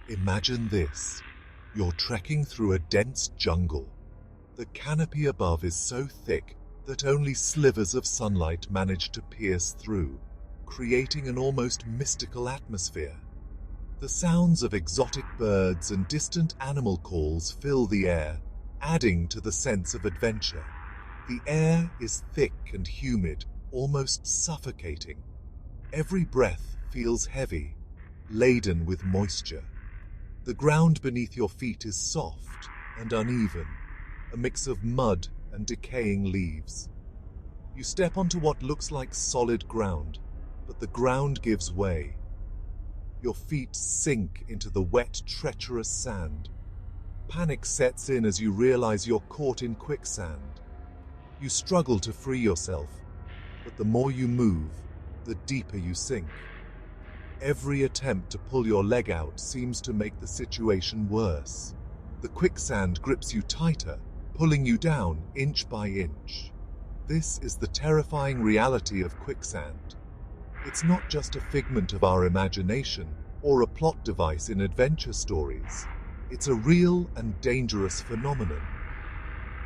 Imagine this. You're trekking through a dense jungle. The canopy above is so thick that only slivers of sunlight manage to pierce through, creating an almost mystical atmosphere. The sounds of exotic birds and distant animal calls fill the air, adding to the sense of adventure. The air is thick and humid, almost suffocating. Every breath feels heavy, laden with moisture. The ground beneath your feet is soft and uneven, a mix of mud and decaying leaves. You step onto what looks like solid ground, but the ground gives way. Your feet sink into the wet, treacherous sand. Panic sets in as you realize you're caught in quicksand. You struggle to free yourself, but the more you move, the deeper you sink. Every attempt to pull your leg out seems to make the situation worse. The quicksand grips you tighter, pulling you down inch by inch. This is the terrifying reality of quicksand. It's not just a figment of our imagination or a plot device in adventure stories. It's a real and dangerous phenomenon.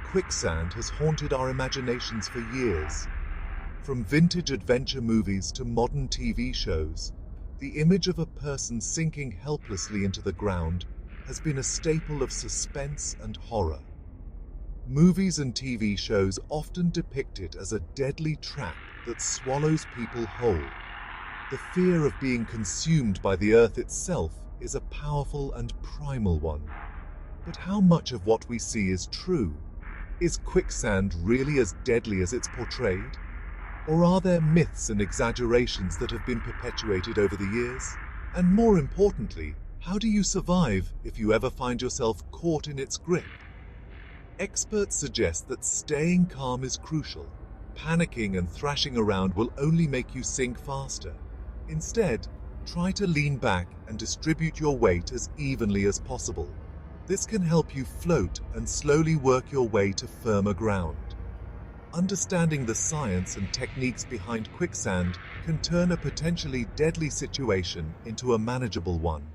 Quicksand has haunted our imaginations for years. From vintage adventure movies to modern TV shows, the image of a person sinking helplessly into the ground has been a staple of suspense and horror. Movies and TV shows often depict it as a deadly trap that swallows people whole. The fear of being consumed by the earth itself is a powerful and primal one. But how much of what we see is true? Is quicksand really as deadly as it's portrayed? Or are there myths and exaggerations that have been perpetuated over the years? And more importantly, how do you survive if you ever find yourself caught in its grip? Experts suggest that staying calm is crucial. Panicking and thrashing around will only make you sink faster. Instead, try to lean back and distribute your weight as evenly as possible. This can help you float and slowly work your way to firmer ground. Understanding the science and techniques behind quicksand can turn a potentially deadly situation into a manageable one.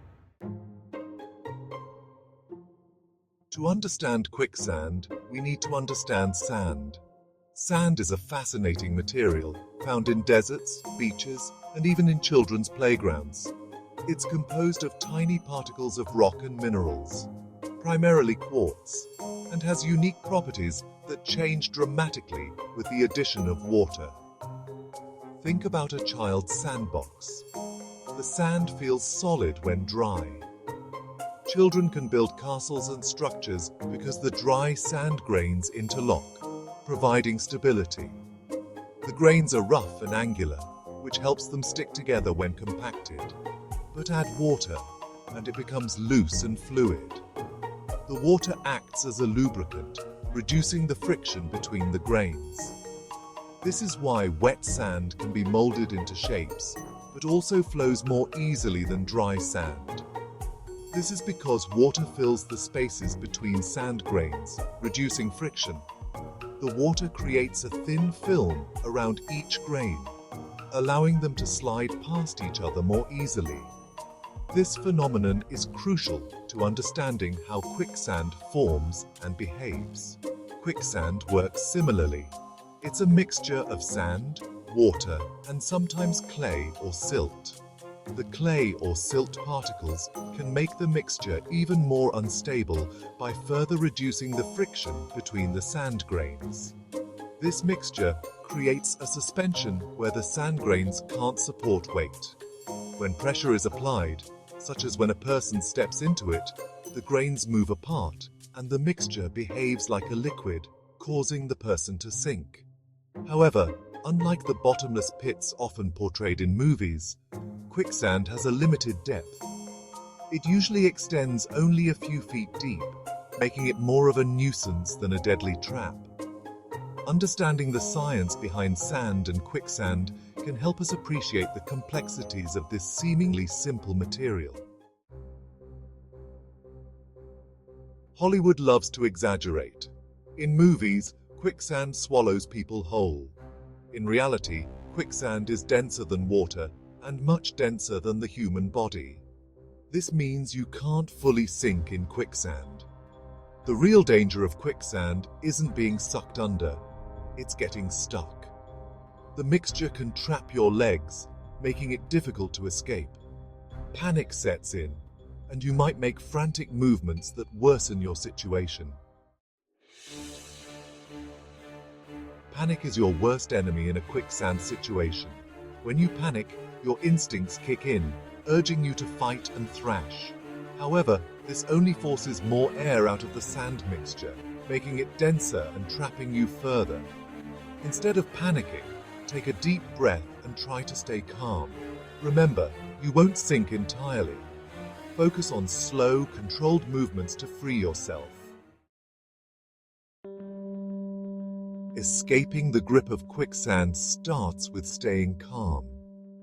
To understand quicksand, we need to understand sand. Sand is a fascinating material found in deserts, beaches, and even in children's playgrounds. It's composed of tiny particles of rock and minerals, primarily quartz, and has unique properties that change dramatically with the addition of water. Think about a child's sandbox. The sand feels solid when dry. Children can build castles and structures because the dry sand grains interlock, providing stability. The grains are rough and angular, which helps them stick together when compacted. But add water, and it becomes loose and fluid. The water acts as a lubricant, reducing the friction between the grains. This is why wet sand can be molded into shapes, but also flows more easily than dry sand. This is because water fills the spaces between sand grains, reducing friction. The water creates a thin film around each grain, allowing them to slide past each other more easily. This phenomenon is crucial to understanding how quicksand forms and behaves. Quicksand works similarly. It's a mixture of sand, water, and sometimes clay or silt. The clay or silt particles can make the mixture even more unstable by further reducing the friction between the sand grains. This mixture creates a suspension where the sand grains can't support weight. When pressure is applied, such as when a person steps into it, the grains move apart and the mixture behaves like a liquid, causing the person to sink. However, unlike the bottomless pits often portrayed in movies, quicksand has a limited depth. It usually extends only a few feet deep, making it more of a nuisance than a deadly trap. Understanding the science behind sand and quicksand can help us appreciate the complexities of this seemingly simple material. Hollywood loves to exaggerate. In movies, quicksand swallows people whole. In reality, quicksand is denser than water and much denser than the human body. This means you can't fully sink in quicksand. The real danger of quicksand isn't being sucked under, it's getting stuck. The mixture can trap your legs, making it difficult to escape. Panic sets in, and you might make frantic movements that worsen your situation. Panic is your worst enemy in a quicksand situation. When you panic, your instincts kick in, urging you to fight and thrash. However, this only forces more air out of the sand mixture, making it denser and trapping you further. Instead of panicking, take a deep breath and try to stay calm. Remember, you won't sink entirely. Focus on slow, controlled movements to free yourself. Escaping the grip of quicksand starts with staying calm.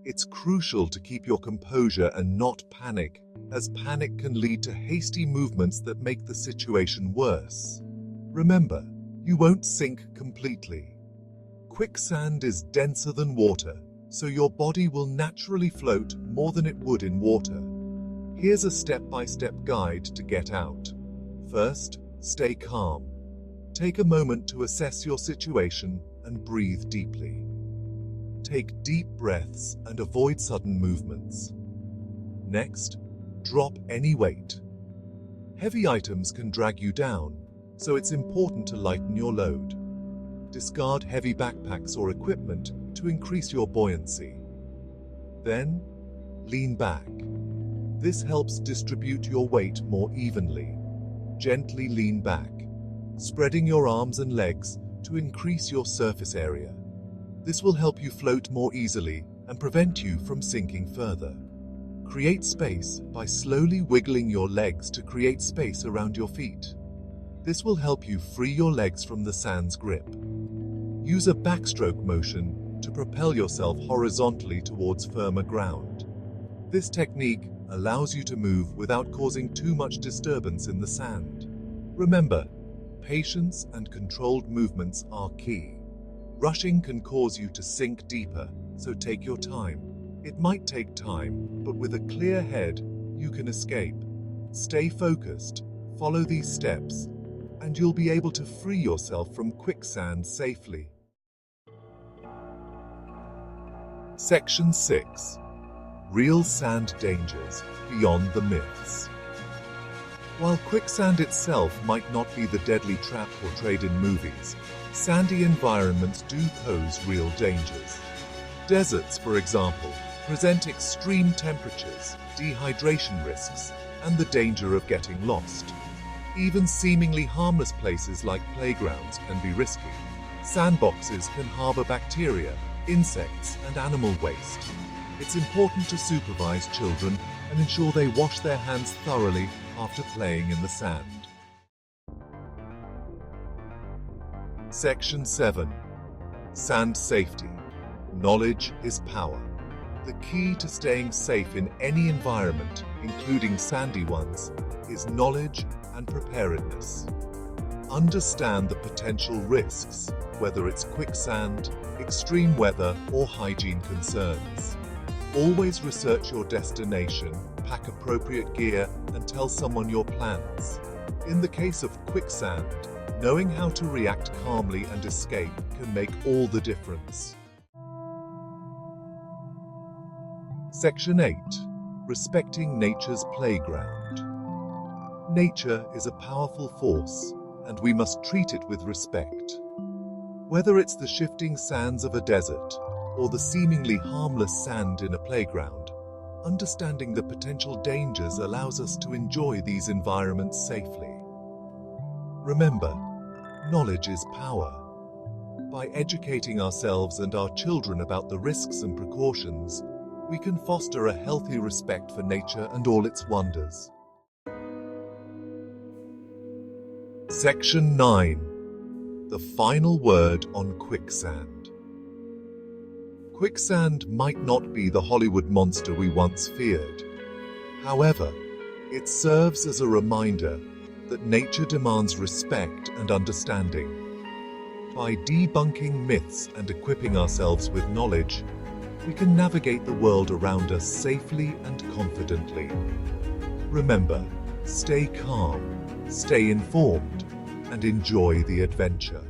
It's crucial to keep your composure and not panic, as panic can lead to hasty movements that make the situation worse. Remember, you won't sink completely. Quicksand is denser than water, so your body will naturally float more than it would in water. Here's a step-by-step guide to get out. First, stay calm. Take a moment to assess your situation and breathe deeply. Take deep breaths and avoid sudden movements. Next, drop any weight. Heavy items can drag you down, so it's important to lighten your load. Discard heavy backpacks or equipment to increase your buoyancy. Then, lean back. This helps distribute your weight more evenly. Gently lean back, spreading your arms and legs to increase your surface area. This will help you float more easily and prevent you from sinking further. Create space by slowly wiggling your legs to create space around your feet. This will help you free your legs from the sand's grip. Use a backstroke motion to propel yourself horizontally towards firmer ground. This technique allows you to move without causing too much disturbance in the sand. Remember, patience and controlled movements are key. Rushing can cause you to sink deeper, so take your time. It might take time, but with a clear head, you can escape. Stay focused, follow these steps, and you'll be able to free yourself from quicksand safely. Section 6. Real sand dangers beyond the myths. While quicksand itself might not be the deadly trap portrayed in movies, sandy environments do pose real dangers. Deserts, for example, present extreme temperatures, dehydration risks, and the danger of getting lost. Even seemingly harmless places like playgrounds can be risky. Sandboxes can harbor bacteria, insects, and animal waste. It's important to supervise children and ensure they wash their hands thoroughly after playing in the sand. Section 7. Sand safety. Knowledge is power. The key to staying safe in any environment, including sandy ones, is knowledge and preparedness. Understand the potential risks, whether it's quicksand, extreme weather, or hygiene concerns. Always research your destination, pack appropriate gear, and tell someone your plans. In the case of quicksand, knowing how to react calmly and escape can make all the difference. Section 8. Respecting nature's playground. Nature is a powerful force, and we must treat it with respect. Whether it's the shifting sands of a desert or the seemingly harmless sand in a playground, understanding the potential dangers allows us to enjoy these environments safely. Remember, knowledge is power. By educating ourselves and our children about the risks and precautions, we can foster a healthy respect for nature and all its wonders. Section 9. The final word on quicksand. Quicksand might not be the Hollywood monster we once feared. However, it serves as a reminder that nature demands respect and understanding. By debunking myths and equipping ourselves with knowledge, we can navigate the world around us safely and confidently. Remember, stay calm, stay informed, and enjoy the adventure.